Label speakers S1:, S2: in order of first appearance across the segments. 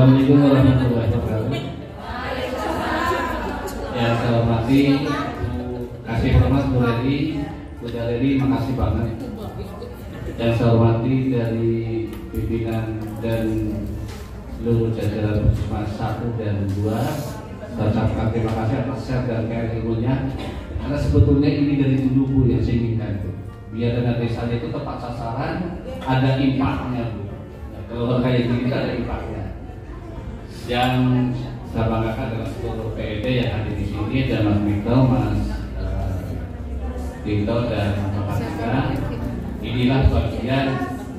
S1: Assalamualaikum warahmatullahi wabarakatuh. Yang saya hormati kasih hormat Bu Leli, makasih banget. Yang saya hormati dari pimpinan dan seluruh jajaran Puskesmas 1 dan 2, saya ucapkan terima kasih atas share dan care ilmunya. Karena sebetulnya ini dari dulu Bu yang saya inginkan, Bu. Biar dana desa itu tepat sasaran, ada impaknya, Bu. Nah, kalau kayak gini ada impaknya. Yang saya banggakan adalah seluruh PED yang hadir di sini, dan Mas Mito, Mas Dito, dan Mas Fatika. Inilah bagian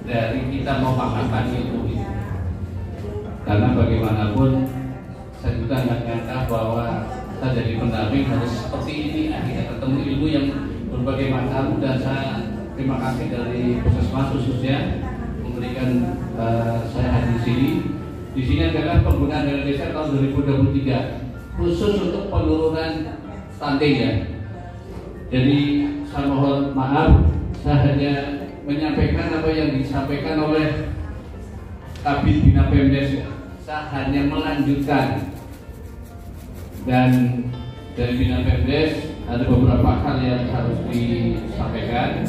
S1: dari kita mau pahamkan ilmu ini. Karena bagaimanapun saya juga nggak nyangka bahwa kita jadi pendamping harus seperti ini, akhirnya ketemu ilmu yang berbagai macam, dan saya terima kasih dari Puskesmas khususnya memberikan saya hadir di sini. Di sini adalah penggunaan dana desa tahun 2023 khusus untuk penurunan stunting ya. Jadi saya mohon maaf, saya hanya menyampaikan apa yang disampaikan oleh Kabid Bina Pemdes. Saya hanya melanjutkan, dan dari Bina Pemdes ada beberapa hal yang harus disampaikan.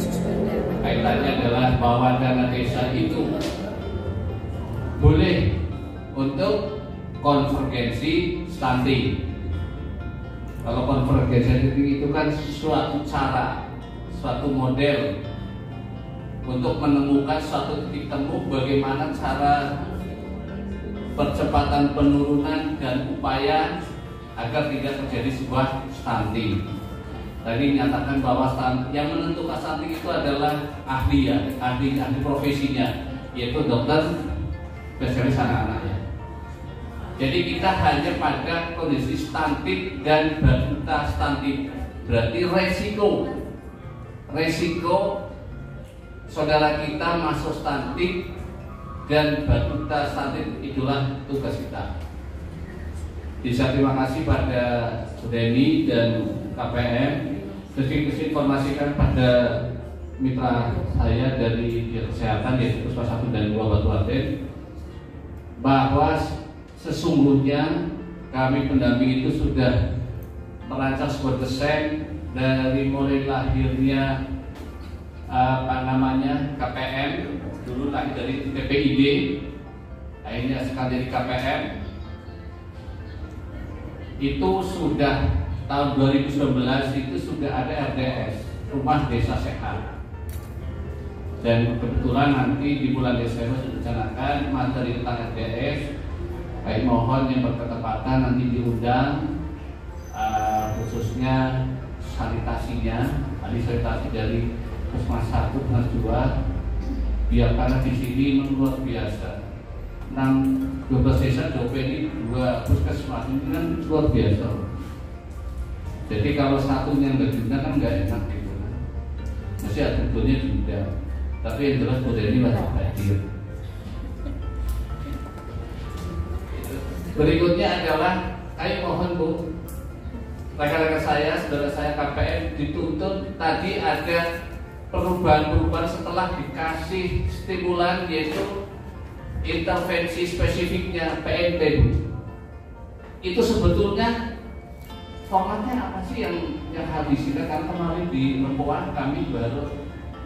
S1: Kaitannya adalah bahwa dana desa itu boleh untuk konvergensi stunting. Kalau konvergensi stunting itu kan suatu cara, suatu model untuk menemukan suatu titik temu bagaimana cara percepatan penurunan dan upaya agar tidak terjadi sebuah stunting. Tadi dinyatakan bahwa yang menentukan stunting itu adalah ahli ya, ahli profesinya, yaitu dokter spesialis anak-anak ya. Jadi kita hanya pada kondisi stunting dan batuta stunting. Berarti resiko saudara kita masuk stunting dan batuta stunting itulah tugas kita. Bisa terima kasih pada Sudeni dan KPM. Terus informasikan pada mitra saya dari kesehatan yaitu Puskesmas 1 dan 2 Batuaten bahwa sesungguhnya kami pendamping itu sudah merancang sebuah desain dari mulai lahirnya KPM, dulu lahir dari TPID, akhirnya sekarang jadi KPM. Itu sudah tahun 2019 itu sudah ada RDS, Rumah Desa Sehat. Dan kebetulan nanti di bulan Desember direncanakan materi tentang RDS. Baik, mohon yang berketepatan nanti diundang khususnya sanitasinya, sanitasi dari Puskesmas 1, Puskesmas 2, biar karena di sini luar biasa. 12 desa 2 ini 2 puskesmas ini kan luar biasa. Jadi kalau satunya nggak diundang kan nggak enak gitu. Mesti atributnya diundang. Tapi yang jelas Bu Deni wajib hadir. Berikutnya adalah, ayo mohon Bu, rekan-rekan saya, saudara saya KPM dituntut tadi ada perubahan-perubahan setelah dikasih stimulan yaitu intervensi spesifiknya PNT Bu. Itu sebetulnya formatnya apa sih yang habis kita, karena kemarin di Lempuan kami baru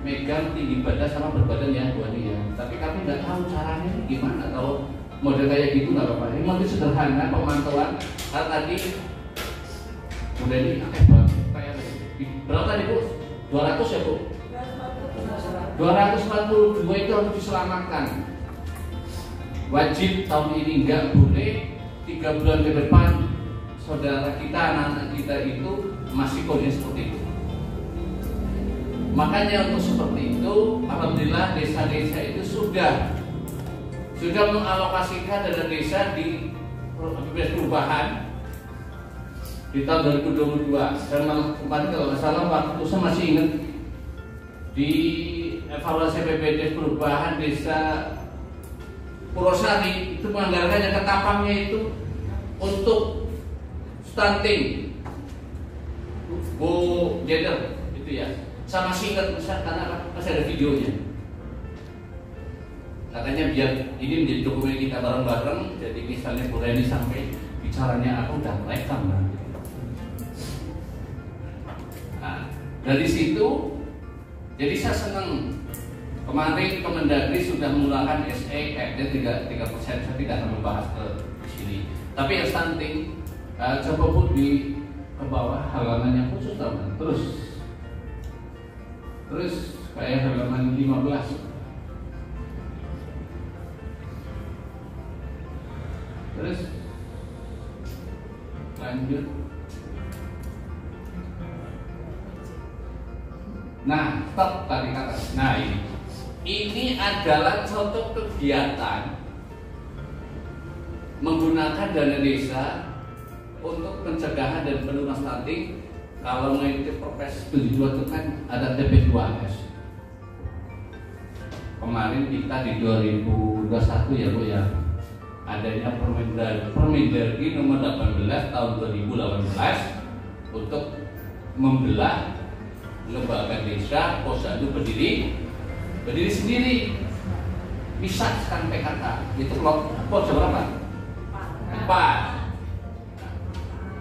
S1: megang tinggi badan sama berbadan ya Bu Ani ya. Tapi kami nggak tahu caranya gimana. Kalau model kayak gitu nggak apa-apa. Ini model sederhana pemantauan. Karena tadi udah ini kayak berapa nih Bu? 200 ya Bu? 242 itu harus diselamatkan. Wajib tahun ini, nggak boleh 3 bulan ke depan saudara kita, anak-anak kita itu masih kondisi seperti itu. Makanya untuk seperti itu, alhamdulillah desa-desa itu sudah mengalokasikan dana desa di BPJS Perubahan di tahun 2022. Dan kemarin kalau nggak salah waktu saya masih ingat di evaluasi BPJS Perubahan Desa Purwosari itu menganggarkan yang ketapangnya itu untuk stunting Bu Jeder itu ya. Saya masih ingat karena masih ada videonya. Katanya biar ini menjadi dokumen kita bareng-bareng. Jadi misalnya Bu Reni sampai bicaranya aku udah rekam nanti. Nah, dari situ jadi saya senang. Kemarin Kemendagri sudah menggunakan SE dia 3%. Saya tidak akan membahas ke sini. Tapi yang stunting coba pun di ke bawah halamannya khusus teman. Terus kayak halaman 15. Terus lanjut. Nah, stop tadi kata. Nah, ini adalah contoh kegiatan menggunakan dana desa untuk pencegahan dan penurunan stunting. Kalau mengikuti Perpres 72 itu kan ada TP2S. Kemarin kita di 2021 ya Bu ya, adanya Permendagri nomor 18 tahun 2018 untuk membelah lembaga desa posyandu berdiri sendiri. Bisa sekarang PKK itu pos berapa? 4.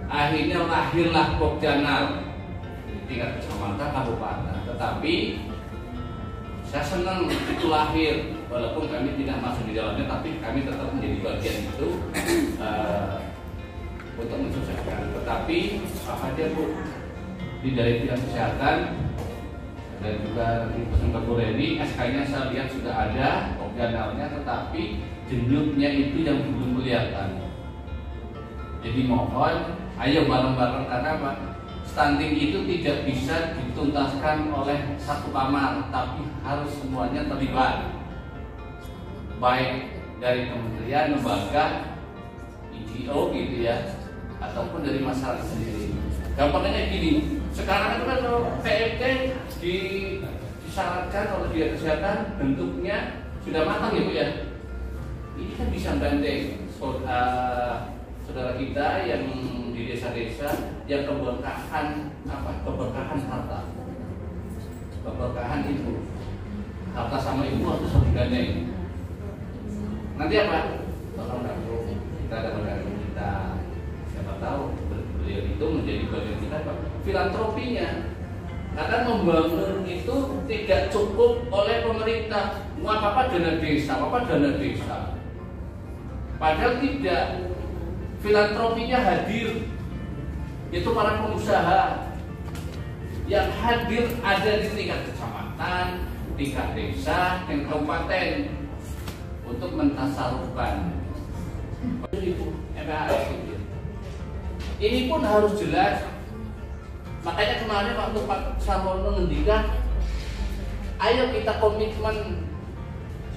S1: Akhirnya lahirlah Pokjanal tingkat kecamatan kabupaten. Tetapi saya senang itu lahir, walaupun kami tidak masuk di dalamnya, tapi kami tetap menjadi bagian itu untuk mensukseskan. Tetapi apa aja Bu di dari bidang kesehatan dan juga nanti pesan ke Bu Reni, SK-nya saya lihat sudah ada Pokjanalnya, tetapi denyutnya itu yang belum kelihatan. Jadi mohon, ayo bareng-bareng, karena apa? Stunting itu tidak bisa dituntaskan oleh satu kamar, tapi harus semuanya terlibat, baik dari kementerian, lembaga, NGO gitu ya, ataupun dari masyarakat sendiri. Gampangnya gini, sekarang itu kan PMT disyaratkan oleh Dinas Kesehatan bentuknya sudah matang ya Bu ya. Ini kan bisa gandeng saudara kita yang di desa-desa yang keberkahan harta, keberkahan ibu, harta sama ibu harus digandeng. Nanti apa? Tolong dapur kita ada bagian kita, siapa tahu beliau itu menjadi bagian kita Pak. Filantropinya, karena membangun itu tidak cukup oleh pemerintah. Mau apa dana desa, padahal tidak. Filantropinya hadir, itu para pengusaha yang hadir ada di tingkat kecamatan, tingkat desa, dan kabupaten untuk mentasarufkan. Ini pun harus jelas. Makanya kemarin waktu Pak Samono ngendikan, ayo kita komitmen,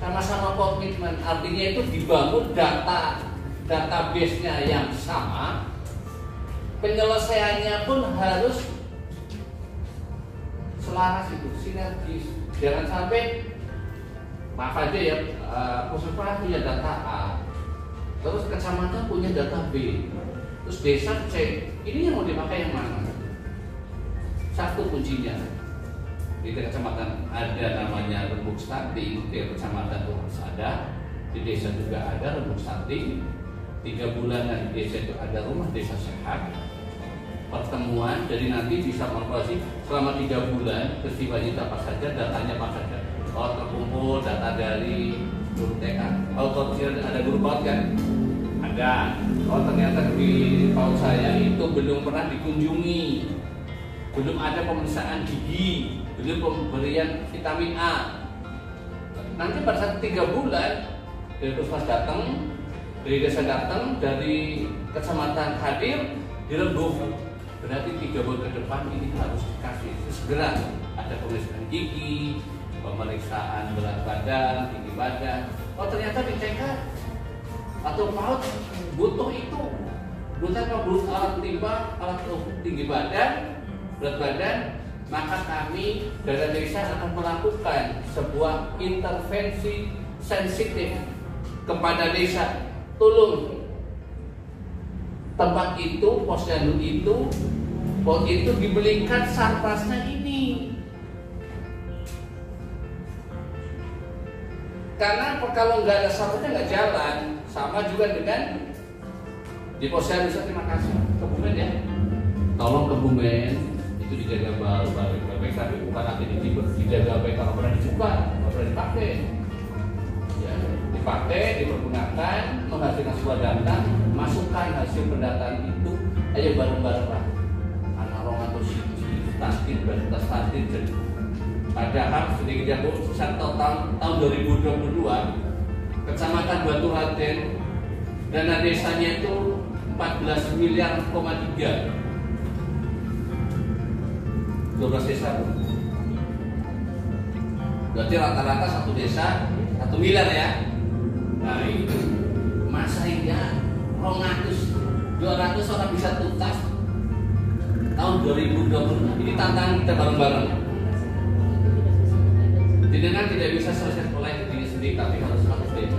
S1: sama-sama komitmen. Artinya itu dibangun database-nya yang sama, penyelesaiannya pun harus selaras itu, sinergis. Jangan sampai, maaf aja ya, puskesmas punya data A, terus kecamatan punya data B, terus desa C. Ini yang mau dipakai yang mana? Satu kuncinya, di kecamatan ada namanya rembuk stunting, di kecamatan itu harus ada, di desa juga ada rembuk stunting. 3 bulanan di desa itu ada rumah desa sehat, pertemuan, jadi nanti bisa mengoperasi selama 3 bulan peristiwanya apa saja, datanya apa saja. Oh terkumpul data dari guru TK, kalau ada guru PAUD kan? Ada. Oh ternyata di PAUD saya itu belum pernah dikunjungi, belum ada pemeriksaan gigi, belum pemberian vitamin A. Nanti pada saat 3 bulan dari puskesmas datang, dari desa datang, dari kecamatan hadir, dirembuk. Berarti 3 bulan ke depan ini harus dikasih segera. Ada pemeriksaan gigi, pemeriksaan berat badan, tinggi badan. Oh ternyata di TK atau PAUD butuh itu, butuh alat timbang, alat tinggi badan, berat badan. Maka kami dari desa akan melakukan sebuah intervensi sensitif kepada desa. Tolong tempat itu, posyandu itu, PAUD itu dibelikan sarpasnya ini. Karena kalau nggak ada sampahnya nggak jalan. Sama juga dengan di Posyandu. Terima kasih Kebumen ya. Tolong Kebumen itu dijaga baik-baik, tapi bukan nanti dijaga baik kalau pernah dicoba, kalau pernah dipakai. Ya, dipakai, dipergunakan, menghasilkan sebuah data, masukkan hasil pendataan itu, ayo bareng-bareng lah. Analog atau siji, statis, jadi. Padahal sedikit jauh tahun 2022 Kecamatan Batu Raden dana desanya itu 14 miliar, 12 desa. Berarti rata-rata satu desa 1 miliar ya. Nah itu masa iya 200 orang bisa tuntas tahun 2020. Ini tantangan kita bareng-bareng. Jenengan tidak bisa selesai oleh diri sendiri, tapi harus aktif.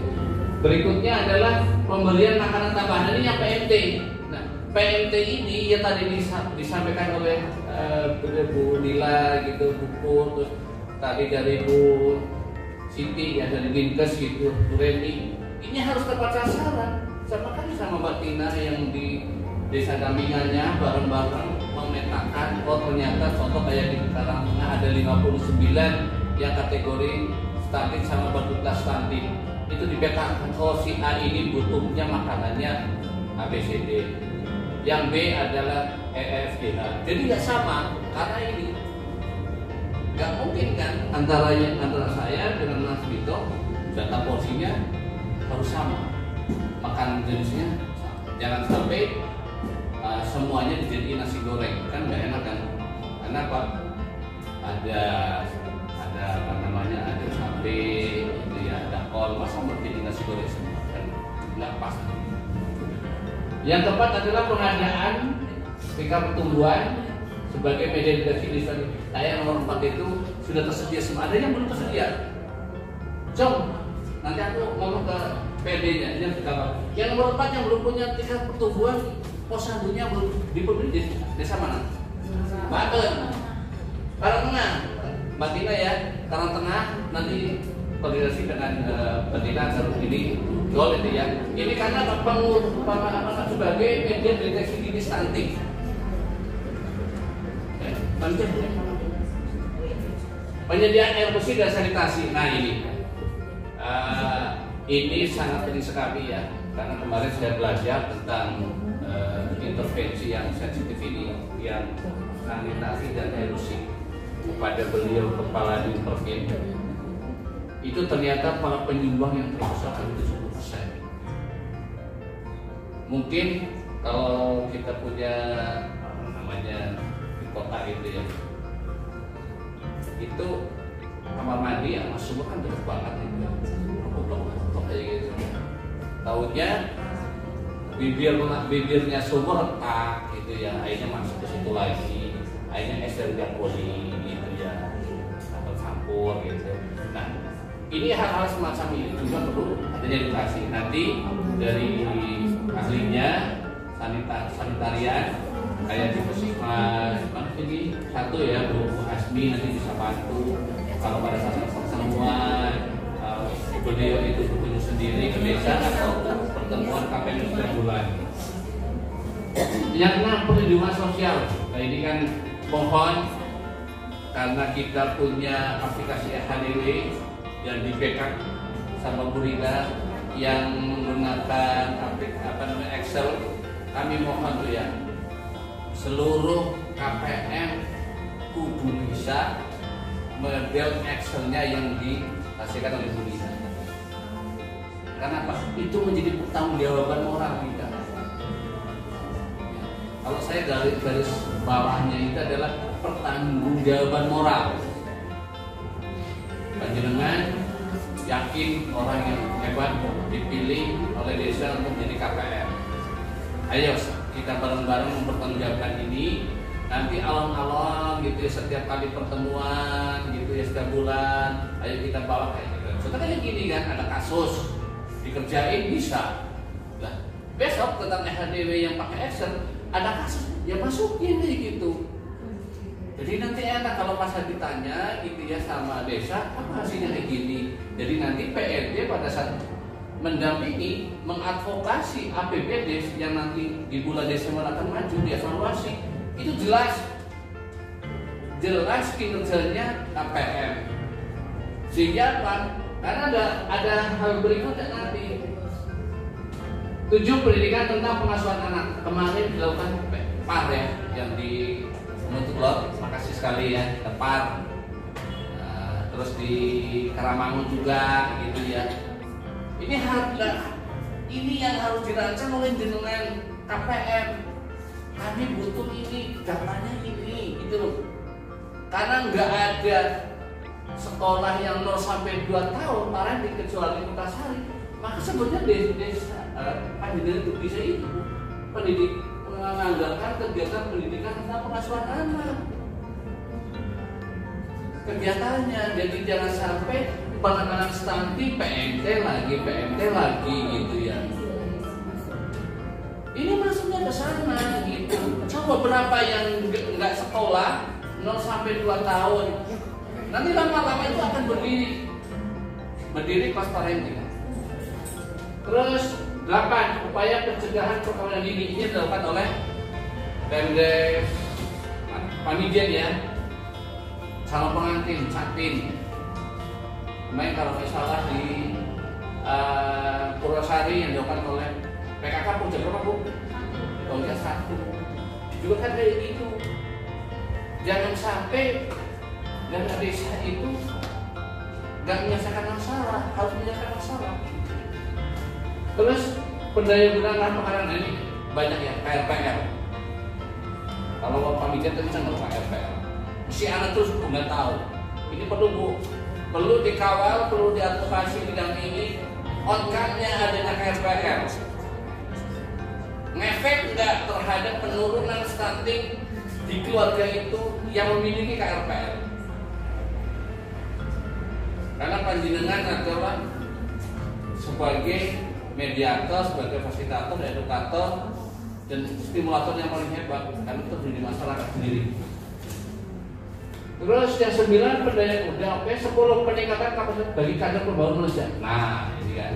S1: Berikutnya adalah pemberian makanan tambahan. Ini yang PMT. Nah, PMT ini ya tadi disampaikan oleh Bu Nila gitu, buku, terus tadi dari Bu Siti ya, dari Dinkes gitu, Bu Reni. Ini harus tepat sasaran. Sama kan sama Mbak Tina yang di desa dampingannya bareng-bareng memetakan, oh ternyata contoh kayak di Karangtengah ada 59 yang kategori stunting sama berduta stunting. Itu dipetakan, oh si A ini butuhnya makanannya ABCD, yang B adalah EFGH. Jadi nggak sama, karena ini nggak mungkin kan antara saya dengan Mas Vito data porsinya harus sama, makanan jenisnya sama. Jangan sampai semuanya dijadiin nasi goreng, kan nggak enak kan? Karena apa? Ada apa namanya, ada cabe, gitu ya, ada kol, masa menjadi nasi goreng semua kan nggak pas. Yang keempat adalah pengadaan tingkat pertumbuhan sebagai media edukasi di sana. Yang nomor 4 itu sudah tersedia semua. Ada yang belum tersedia. Jom, nanti aku ngomong ke PD-nya. Yang nomor 4 yang belum punya tingkat pertumbuhan Posyandunya belum dipenuhi di desa mana? Banten, Karangtengah. Mbak Tina ya, Karangtengah nanti koordinasi dengan Mbak Tina ini goal itu ya. Ini karena sebagai media deteksi dini stunting. Penyediaan air bersih dan sanitasi. Nah ini sangat penting sekali ya, karena kemarin saya belajar tentang intervensi yang sensitif ini, yang sanitasi dan air bersih kepada beliau kepala Dinpervin. Itu ternyata para penyumbang yang terbesar itu 70%. Mungkin kalau kita punya namanya di kota itu ya, itu kamar mandi yang masuk kan dekat banget itu, kayak gitu. Tahunya bibirnya sumur retak gitu ya, airnya masuk ke situ lagi, airnya es dari poli gitu ya, atau campur gitu. Nah ini hal-hal semacam ini juga perlu adanya edukasi. Nanti dari ahlinya sanitarian kayak di Puskesmas mana ini satu ya, Bu Asmi nanti bisa bantu kalau pada saat pertemuan beliau itu berkunjung sendiri ke desa atau pertemuan KPM setiap bulan. Yang enam, perlindungan sosial. Nah ini kan mohon karena kita punya aplikasi HDW yang di backup sama Bu Rida yang menggunakan Excel, kami mohon tuh ya seluruh KPM kudu bisa model Excelnya yang dihasilkan oleh Bu Rida. Karena apa? Itu menjadi pertanggungjawaban moral kita. Kalau saya garis bawahnya itu adalah pertanggungjawaban moral. Panjenengan yakin orang yang hebat dipilih oleh desa untuk menjadi KPM. Ayo kita bareng-bareng mempertanggungjawabkan ini. Nanti alon-alon gitu ya, setiap kali pertemuan gitu ya, setiap bulan, ayo kita bawa kayak gitu. Contohnya kayak gini kan, ada kasus dikerjain bisa. Nah, besok tentang HDW yang pakai Excel ada kasus, ya masukin kayak gitu. Jadi nanti enak kalau pas ditanya gitu ya sama desa, apa hasilnya kayak gini. Jadi nanti PRD pada saat mendampingi, mengadvokasi APBD yang nanti di bulan Desember akan maju dievaluasi, itu jelas kinerjanya KPM. Sehingga apa? Karena ada hal berikutnya nanti. 7 pendidikan tentang pengasuhan anak kemarin dilakukan PAR ya, yang di Menutup Lot, makasih sekali ya, PAR. Terus di Karamangun juga gitu ya. Ini yang harus dirancang oleh jenengan KPM. Kami butuh ini, datanya ini, gitu loh. Karena nggak ada sekolah yang 0 sampai 2 tahun parenting kecuali Kutasari, maka sebenarnya desa Panjenengan itu bisa itu menganggarkan kegiatan pendidikan tentang pengasuhan anak. Kegiatannya, jadi jangan sampai anak-anak stunting PMT lagi gitu ya. Ini masuknya ke sana gitu. Coba berapa yang nggak sekolah 0 sampai 2 tahun. Nanti lama-lama itu akan berdiri kelas parenting. Terus 8. Upaya pencegahan perkawinan dini ini dilakukan oleh Pemdes Pamijen ya, calon pengantin, Catin. Kemarin kalau nggak salah di Purwosari yang dilakukan oleh PKK Puncak berapa Bu? Puncak 1. Juga kan kayak gitu. Jangan sampai dana desa itu nggak menyelesaikan masalah, harus menyelesaikan masalah. Terus pendayagunaan pekarangan ini banyak ya, KRPR. Kalau Pamijen tadi kan KRPR. Si anak terus nggak tahu. Ini perlu dikawal, perlu diadvokasi bidang ini. On-card-nya adanya KRPR. Ngefek nggak terhadap penurunan stunting di keluarga itu yang memiliki KRPR? Karena panjenengan adalah sebagai mediator, sebagai fasilitator, edukator, dan stimulator yang paling hebat karena itu terjadi masyarakat sendiri. Terus yang 9 udah oke, 10 peningkatan kapasitas bagi kader pembangunan Indonesia. Nah ini kan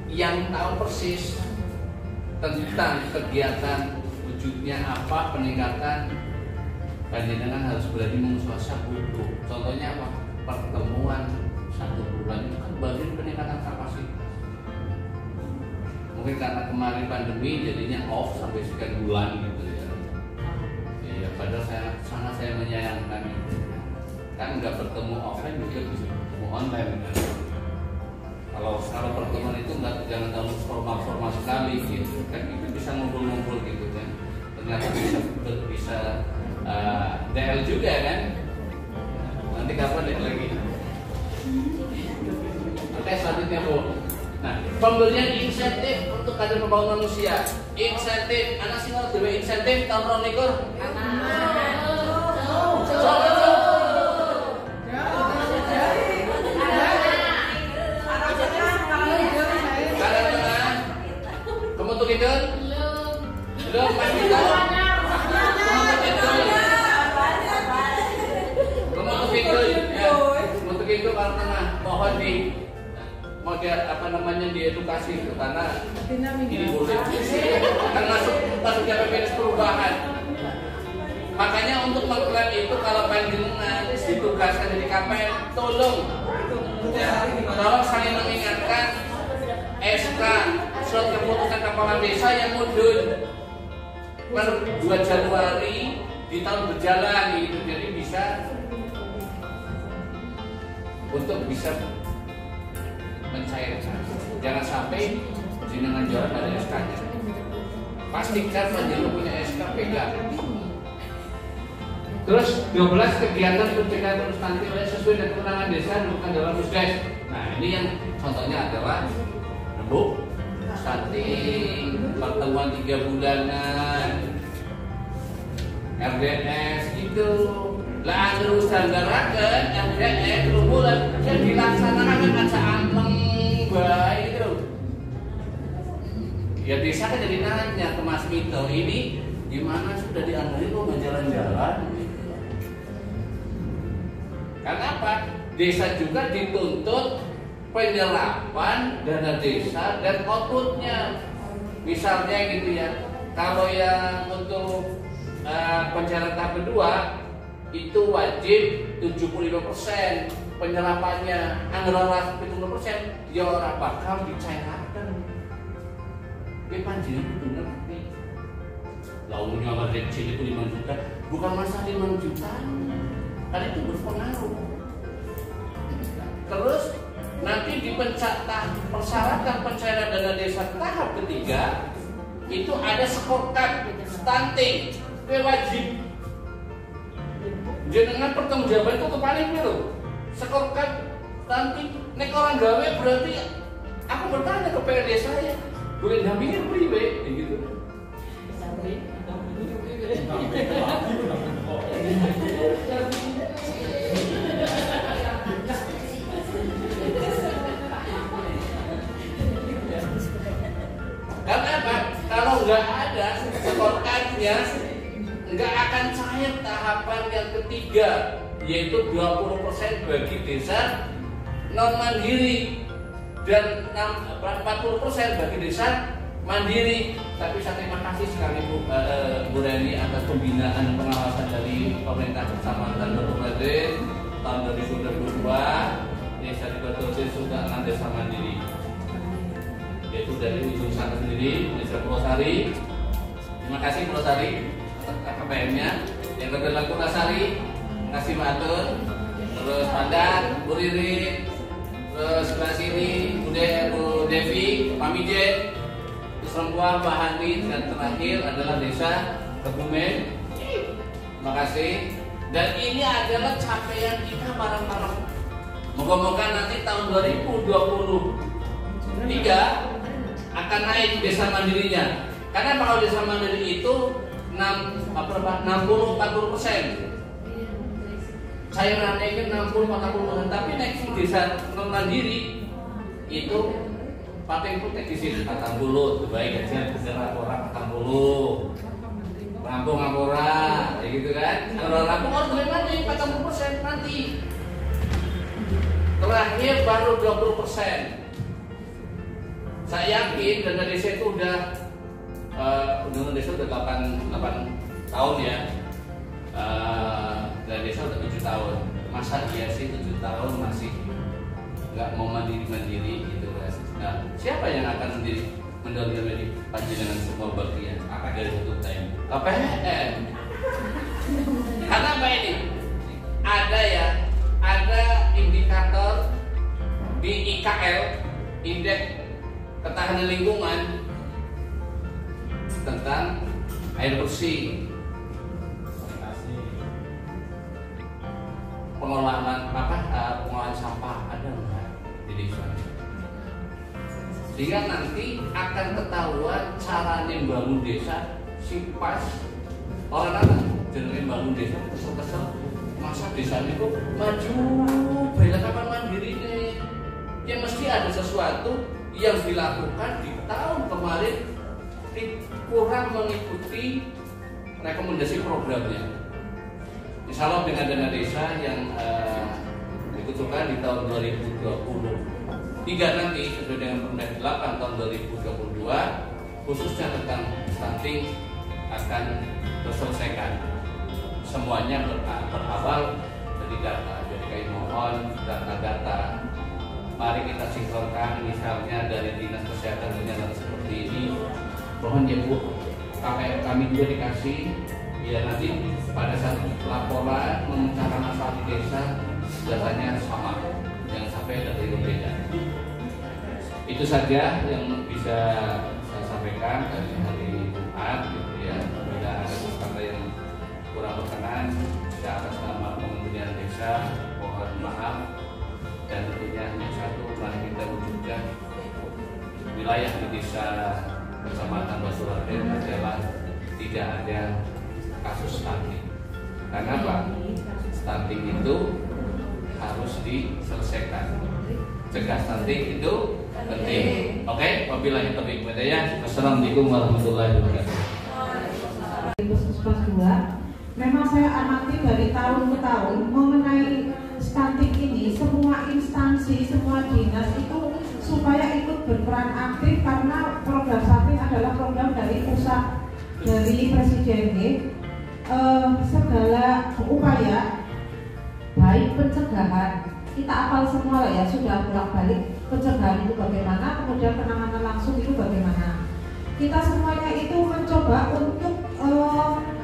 S1: yang tahu persis tentang kegiatan wujudnya apa peningkatan, panjenengan harus berani mengusahakan butuh. Contohnya apa? Pertemuan 1 bulan itu kan bagian peningkatan kapasitas. Mungkin karena kemarin pandemi jadinya off sampai sekian bulan gitu ya. Ya padahal saya menyayangkan itu. Kan nggak bertemu offline juga bisa bertemu online kan. Kalau pertemuan itu jangan terlalu formal sekali gitu. Kan itu bisa ngumpul-ngumpul gitu kan. Ternyata bisa DL juga kan. Nanti kapan DL lagi? Oke, selanjutnya Bu. Nah, pemberian insentif untuk kader pembangunan manusia. Insentif, anak sih harus diberi insentif tahun likur. Kemutuk itu? Belum, Mas Dito. Kemutuk itu, ya. Kemutuk itu kalau tengah mohon model apa namanya diedukasi itu karena ini boleh kan masuk KPPS perubahan. Makanya untuk mengklaim itu kalau panjenengan ditugaskan jadi KPM, tolong saya mengingatkan SK surat keputusan kepala desa yang mundur per 2 Januari di tahun berjalan gitu, jadi bisa untuk bisa mencairkan. Jangan sampai jenengan jualan dari SK-nya. Pastikan panjenengan punya SK pegang. Terus 12 kegiatan pencegahan stunting sesuai dengan kewenangan desa dilakukan dalam Musdes. Nah ini yang contohnya adalah Bu stunting, pertemuan 3 bulanan, RDS gitu. Lah terus tanggarakan RDS 3 bulan yang dilaksanakan aja anteng baik gitu. Ya desa kan jadi nanya ke Mas Mito ini Gimana sudah dianggarin kok nggak jalan-jalan? Karena apa? Desa juga dituntut penyerapan dana desa dan outputnya. Misalnya gitu ya, kalau yang untuk pencairan tahap kedua itu wajib 75% penyerapannya, anggaran 70% ya orang bakal dicairkan. Tapi panjang itu benar nih. Lalu nyamar kecil itu 5 juta, bukan masalah 5 juta, karena itu berpengaruh. Terus nanti di persyaratan pencairan dana desa tahap ketiga itu ada scorecard stunting, wajib. Jenengan pertanggungjawaban itu kepaling dulu. Scorecard stunting, nek orang gawe berarti aku bertanya ke PRD saya, boleh dampingin priwe, gitu. Karena apa? Kalau nggak ada scorecardnya, nggak akan cair tahapan yang ketiga, yaitu 20% bagi desa non mandiri dan 40% bagi desa mandiri. Tapi saya terima kasih sekali Bu Reni atas pembinaan pengawasan dari pemerintah Kecamatan Kabupaten tahun 2022. Desa di Batosin sudah 6 desa mandiri, yaitu dari ujung sana sendiri, Desa Pulau Sari. Terima kasih Pulau Sari atas KPM-nya. Yang kedua Pulau Sari, terima kasih Mbak Atun. Terus Pandan, Bu Riri, terus sebelah sini Bu Devi, Pak Mijet, Semua Pak Handi, dan terakhir adalah Desa Kebumen. Terima kasih. Dan ini adalah capaian kita bareng-bareng. Moga-moga nanti tahun 2023 akan naik desa mandirinya. Karena kalau desa mandiri itu 60-40%. Cairannya itu 60-40%. Tapi naik desa non mandiri itu paling penting di sini 40, baik aja bener orang 40, Lampung Ampora, ya gitu kan? Kalau Lampung harus bagaimana 40% nanti, terakhir baru 20%. Saya yakin dana desa itu udah desa udah 8 tahun ya, dana desa udah 7 tahun. Masa iya sih 7 tahun masih nggak mau mandiri gitu kan? Nah, siapa yang akan mendorong panjenengan semua bagian dari untuk time? KPN. Karena apa ini? Ada indikator di IKL, Indeks Ketahanan Lingkungan, tentang air bersih, pengolahan sampah ada nggak di desa? Sehingga nanti akan ketahuan cara membangun desa si pas orang jenenge bangun desa kesel-kesel masa desa itu maju bela kapan mandiri nih. Ya mesti ada sesuatu yang dilakukan di tahun kemarin kurang mengikuti rekomendasi programnya. Misalnya dengan dana desa yang dikucurkan di tahun 2023 nanti sesuai dengan Permen 8 tahun 2022 khususnya tentang stunting akan terselesaikan. Semuanya berawal dari data. Jadi kami mohon data-data mari kita sinkronkan, misalnya dari Dinas Kesehatan menyatakan seperti ini. Mohon ya Bu, KPM kami juga dikasih ya nanti pada saat laporan memecahkan masalah di desa datanya sama, jangan sampai ada yang berbeda. Itu saja yang bisa saya sampaikan dari hari Jumat gitu ya. Bila ada kata yang kurang berkenan, saya atas nama Kementerian Desa mohon maaf, dan tentunya hanya satu, mari kita wujudkan wilayah di desa Kecamatan Basuraden adalah tidak ada kasus stunting. Karena apa? Stunting itu harus diselesaikan. Cegah stunting itu penting. Oke, wabillahi taufiq wal hidayah. Wassalamualaikum warahmatullahi wabarakatuh.
S2: Puskesmas 2, memang saya amati dari tahun ke tahun mengenai stunting ini, semua instansi, semua dinas itu supaya ikut berperan aktif karena program stunting adalah program dari pusat, dari Presiden. Segala upaya baik pencegahan, kita apal semua lah ya, sudah bolak-balik pencegahan itu bagaimana, kemudian penanganan langsung itu bagaimana. Kita semuanya itu mencoba untuk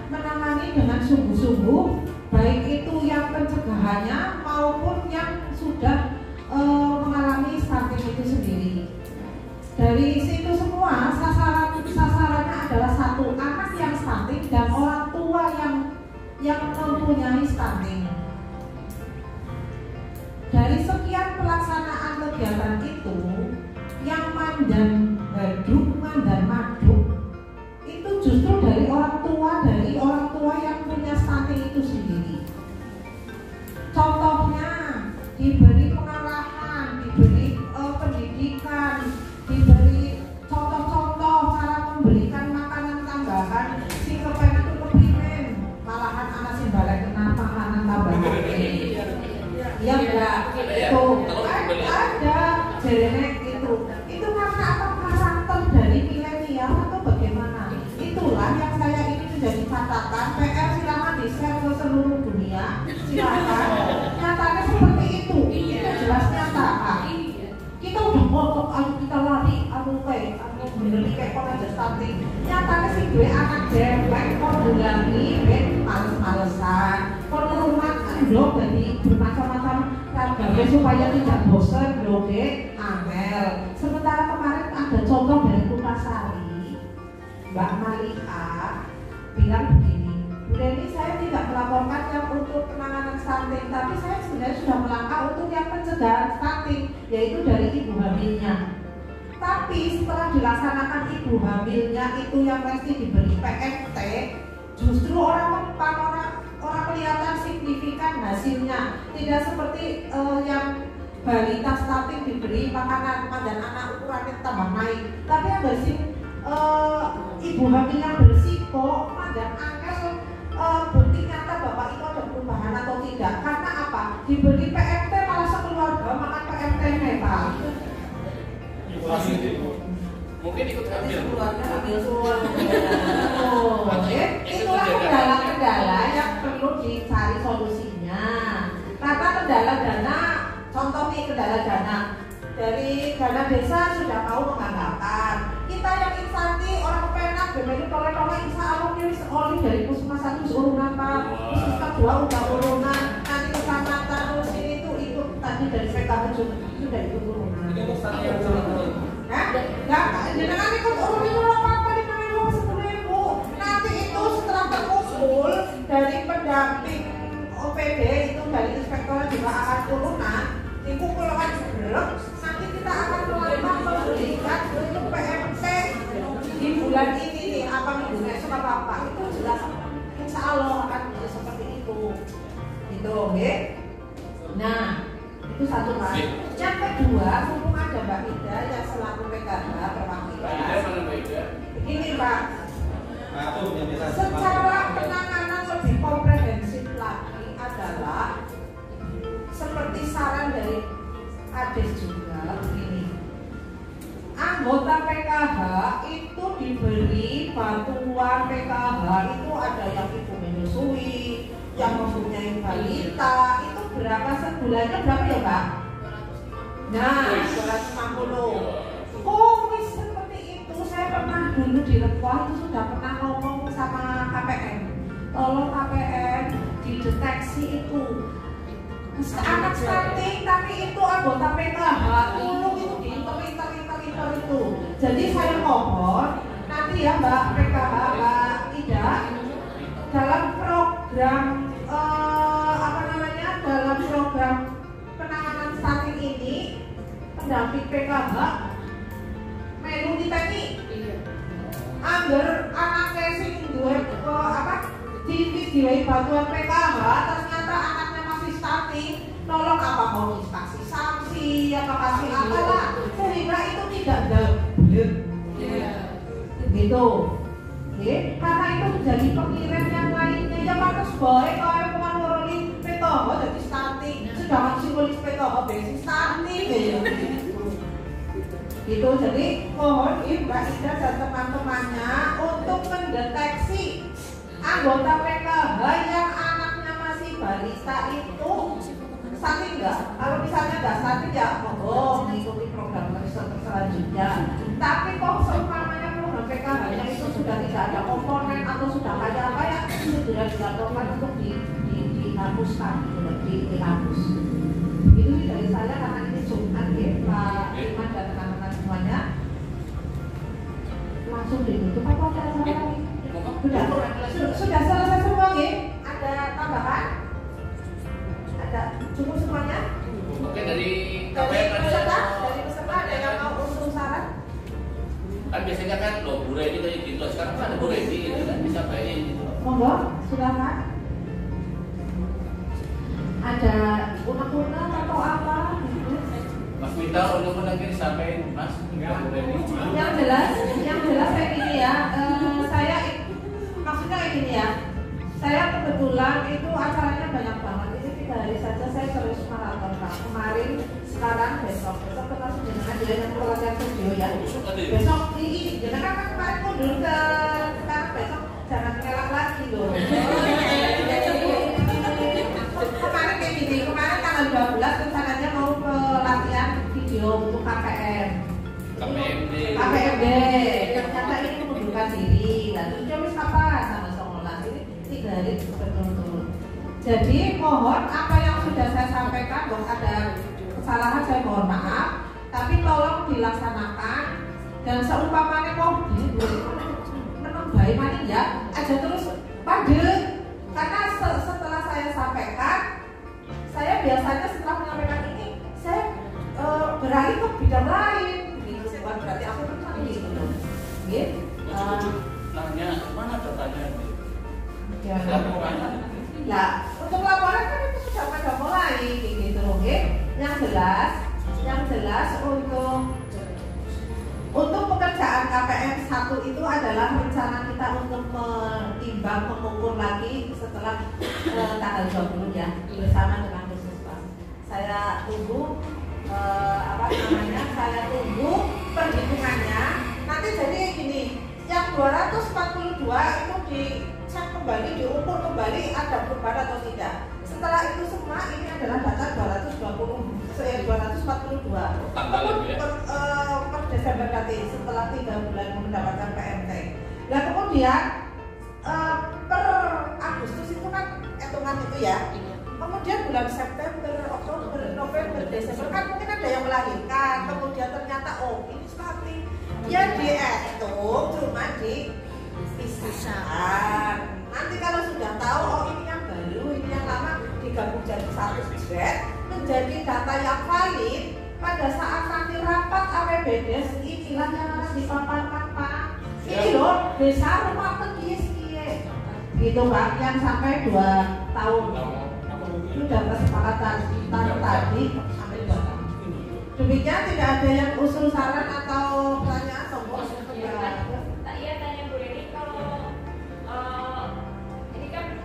S2: menangani dengan sungguh-sungguh, baik itu yang pencegahannya maupun yang sudah mengalami stunting itu sendiri. Dari situ semua sasarannya adalah satu, anak yang stunting dan orang tua yang mempunyai stunting. Dari sekian pelaksanaan kegiatan itu, yang mandan maduk itu justru dari orang tua yang punya stunting itu sendiri. Contohnya diberi pengarahan, diberi pendidikan, diberi contoh-contoh cara memberikan makanan tambahan, si kepengen itu kepimen, malahan anak si balik kena makanan tambahan. Iya enggak? Itu ada jelenek itu karena apa, karakter dari milenial atau bagaimana? Itulah yang saya ini menjadi catatan PR, silakan di-share ke seluruh dunia, silakan. Nyatanya seperti itu jelas nyata. Kita udah ngomong, kita lari, bener kayak kok aja stunting. Nyatanya sih gue anak dewek, kok bulangi, males-malesan, kok rumah endok jadi bermacam-macam kabarnya supaya tidak bosan, loge, angel. Sementara kemarin ada contoh dari Kutasari, Mbak Malika bilang begini, Bu Deni, saya tidak melaporkan yang untuk penanganan stunting, tapi saya sebenarnya sudah melangkah untuk yang pencegahan stunting, yaitu dari ibu hamilnya. Tapi setelah dilaksanakan ibu hamilnya itu yang mesti diberi PMT, justru orang kelihatan signifikan hasilnya, tidak seperti yang balita stunting diberi makanan dan anak ukurannya tambah naik, tapi yang bersih ibu hamil yang bersiko dan angkel bukti nyata bahwa itu ada perubahan atau tidak. Karena apa? Diberi PMT malah sekeluarga makan PMT Pak.
S3: Mungkin ikut hamil.
S2: Keluarga hamil semua. Itulah kendala-kendala yang perlu dicari solusinya. Karena kendala dana, contoh nih kendala dana dari dana desa sudah mau menganggarkan. Kita yang instansi orang penak, berbeda tolong insya Allah oli dari puskesmas 1 urunan Pak, puskesmas 2 udah urunan, nanti kecamatan terus ini tuh ikut tadi dari PKB sudah ikut urunan. Jangan ikut urunan dulu apa-apa di mana lu 10.000. Nanti itu setelah terkumpul dari pendamping OPD itu dari inspektor juga akan turunan, dikumpulkan belum. Nanti kita akan melakukan memberikan untuk PMT di bulan ini nih, apa minggu besok apa itu jelas insya Allah akan seperti itu gitu, oke? Nah itu satu hal. Yang kedua, mumpung ada Mbak Ida yang selaku PKH perwakilan. Ini Pak, secara penanganan lebih komprehensif lagi adalah seperti saran dari Ades juga begini. Anggota PKH itu diberi bantuan PKH itu ada yang ibu menyusui, yang mempunyai balita itu berapa sebulannya berapa ya Pak? Nah 250. Oh wis seperti itu. Saya pernah dulu di Lepah itu sudah pernah ngomong sama KPN, tolong KPN dideteksi itu anak stunting tapi itu anggota PKH, tolong itu diinter itu. Jadi saya mohon nanti ya Mbak PKH, Mbak Ida, dalam program dalam program penanganan stunting ini pendamping PKH melu diteni angger anaknya sing duwe diwei bantuan PKH ternyata anaknya masih stunting, tolong apa mau kasih sanksi apa kasih apa lah sehingga itu tidak double gitu. Karena itu jadi pengirim yang lainnya ya pantes bae kaya pengaroni PTH jadi stunting sedangkan simbolis PTH basic stunting ya. Gitu, jadi mohon Mbak Ida dan teman-temannya untuk mendeteksi anggota PKH yang anaknya masih balita itu sakit nggak? Kalau misalnya nggak sakit ya monggo mengikuti program riset selanjutnya. Tapi kok seumpamanya program PKH-nya itu sudah tidak ada komponen atau sudah kayak apa ya segera dilaporkan untuk dihapuskan, dihapus. Itu sih dari saya karena ini Jumat ya Pak Iman dan teman-teman semuanya. Langsung ditutup apa ada lagi? Sudah selesai semua ya? Ada tambahan? Ada cukup semuanya?
S3: Oke, dari
S2: peserta ada yang mau usul saran?
S3: Kan biasanya kan loh Bu Redi kayak gitu, sekarang kan ada Bu Redi gitu kan bisa bayain gitu.
S2: Monggo, silakan. Ada unek-unek atau apa?
S3: Mas minta unek-unek ini sampaikan Mas Bu Redi.
S2: Yang jelas saya gini ya, saya maksudnya ini ya. Saya kebetulan itu acaranya banyak banget. Ini 3 hari saja saya terus maraton Pak. Kemarin, sekarang, besok termasuk dengan dia yang pelatihan video ya. Besok ini, jangan kan kemarin mundur ke sekarang besok jangan ngelak lagi loh. Kemarin kayak gini, kemarin tanggal 12 rencananya mau ke latihan video untuk KPM. KPMD. Ternyata ini mengundurkan diri. Lalu dia wis kapan? Tanggal 19 ini 3 hari berturut-turut. Jadi mohon apa yang sudah saya sampaikan, kalau ada kesalahan saya mohon maaf, tapi tolong dilaksanakan dan seumpamanya mau baik maning ya, aja terus pade. Karena setelah saya sampaikan, saya biasanya setelah menyampaikan ini, saya beralih ke bidang lain. Gitu, bukan berarti aku benar gitu. Gitu.
S3: Nanya, mana datanya?
S2: Ya, nah, untuk laporan kan itu sudah pada mulai gitu loh, Yang jelas untuk pekerjaan KPM 1 itu adalah rencana kita untuk menimbang, mengukur lagi setelah tanggal 20 ya, bersama dengan Puskesmas. Saya tunggu saya tunggu perhitungannya. Nanti jadi gini, yang 242 itu dicek kembali, diukur kembali ada perubahan atau tidak. Setelah itu semua ini adalah data 242
S3: tanggal ya?
S2: per Desember nanti setelah 3 bulan mendapatkan PMT. Nah kemudian per Agustus itu kan hitungan itu ya. Kemudian bulan September, Oktober, November, Desember kan mungkin ada yang melahirkan. Kemudian ternyata ini stunting. Ya dihitung cuma dipisahkan. Nanti kalau sudah tahu ini yang baru, ini yang lama digabung jadi satu spread menjadi data yang valid pada saat nanti rapat APBDes inilah yang akan dipaparkan Pak. Ini loh besar rumah pegies gitu Pak yang sampai 2 tahun sudah kesepakatan tadi sampai 2 tahun. Demikian tidak ada yang usul saran atau pertanyaan sombong.
S4: Iya tanya Bu Reni kalau ini kan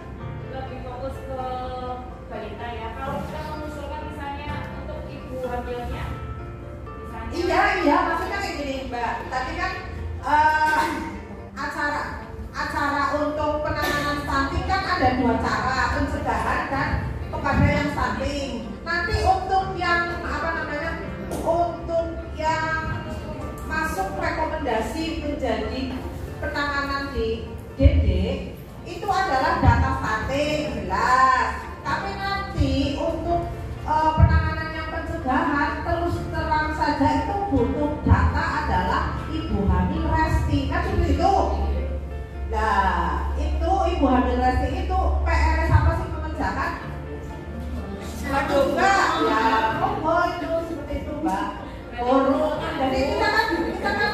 S4: lebih fokus ke balita ya. Kalau kita mengusulkan misalnya untuk ibu hamilnya, misalnya.
S2: Iya maksudnya kayak gini Mbak. Tadi kan acara untuk penanganan stunting kan ada 2 cara, pencegahan dan kepada yang stunting. Nanti untuk yang untuk yang masuk rekomendasi menjadi penanganan di DD itu adalah data stunting jelas. Tapi nanti untuk penanganan yang pencegahan terus terang saja itu butuh data adalah ibu hamil resti kan seperti itu. Nah itu ibu hamil resti itu PRS apa sih mengerjakan? Waduh enggak ya itu seperti itu Mbak. Jadi kita kan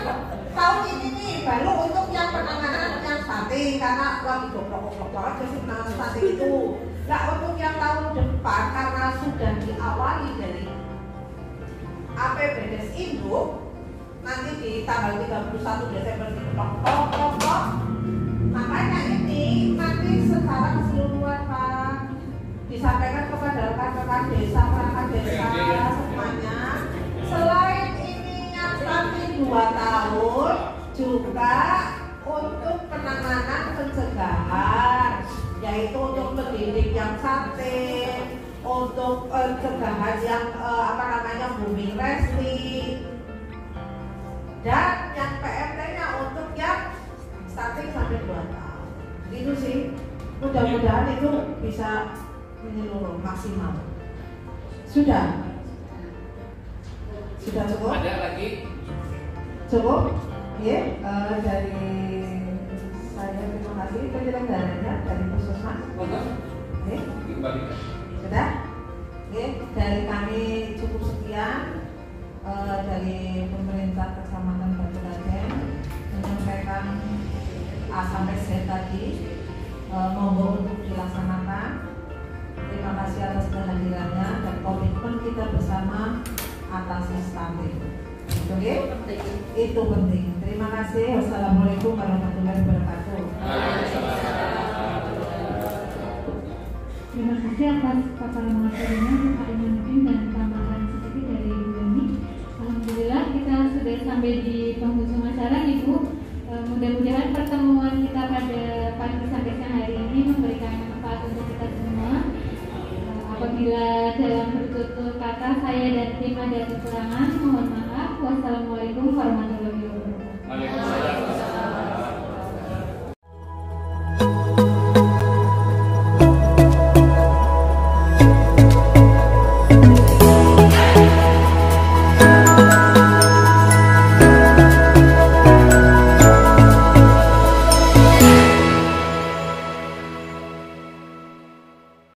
S2: tahun ini nih baru untuk yang penanganan yang stunting karena lagi goblok-goblok banget ke penanganan stunting itu. Nah untuk yang tahun depan karena sudah diawali dari APBDes Induk nanti di tanggal 31 Desember diketok, maka makanya ini nanti secara keseluruhan Pak disampaikan kepada rekan-rekan desa, perangkat desa semuanya. Selain ini yang stunting 2 tahun juga untuk penanganan pencegahan, yaitu untuk mendidik yang stunting, untuk pencegahan yang booming resting, dan yang PMT-nya untuk yang stunting sampai 2 tahun. Itu sih, mudah-mudahan itu bisa menyeluruh maksimal. Sudah cukup?
S3: Ada lagi?
S2: Cukup? Ya, dari saya terima kasih penyelenggaranya dari Puskesmas. Oke,
S3: Kembalikan.
S2: sudah? Oke, dari kami cukup sekian. Dari pemerintah Kecamatan Batu-Raden menyampaikan A sampai Z tadi, monggo untuk dilaksanakan. Terima kasih atas kehadirannya dan komitmen kita bersama atasi stunting. Oke? Itu penting. Terima kasih. Wassalamualaikum warahmatullahi wabarakatuh.
S5: Terima kasih atas paparan materinya Pak Imanuddin dan tambahan sedikit dari Ibu Yani. Alhamdulillah kita sudah sampai di penghujung acara Ibu. Mudah-mudahan pertemuan kita pada pagi sampai siang hari ini memberikan manfaat untuk kita semua. Apabila dalam bertutur kata saya dan tim ada kekurangan, mohon maaf. Wassalamualaikum warahmatullahi wabarakatuh.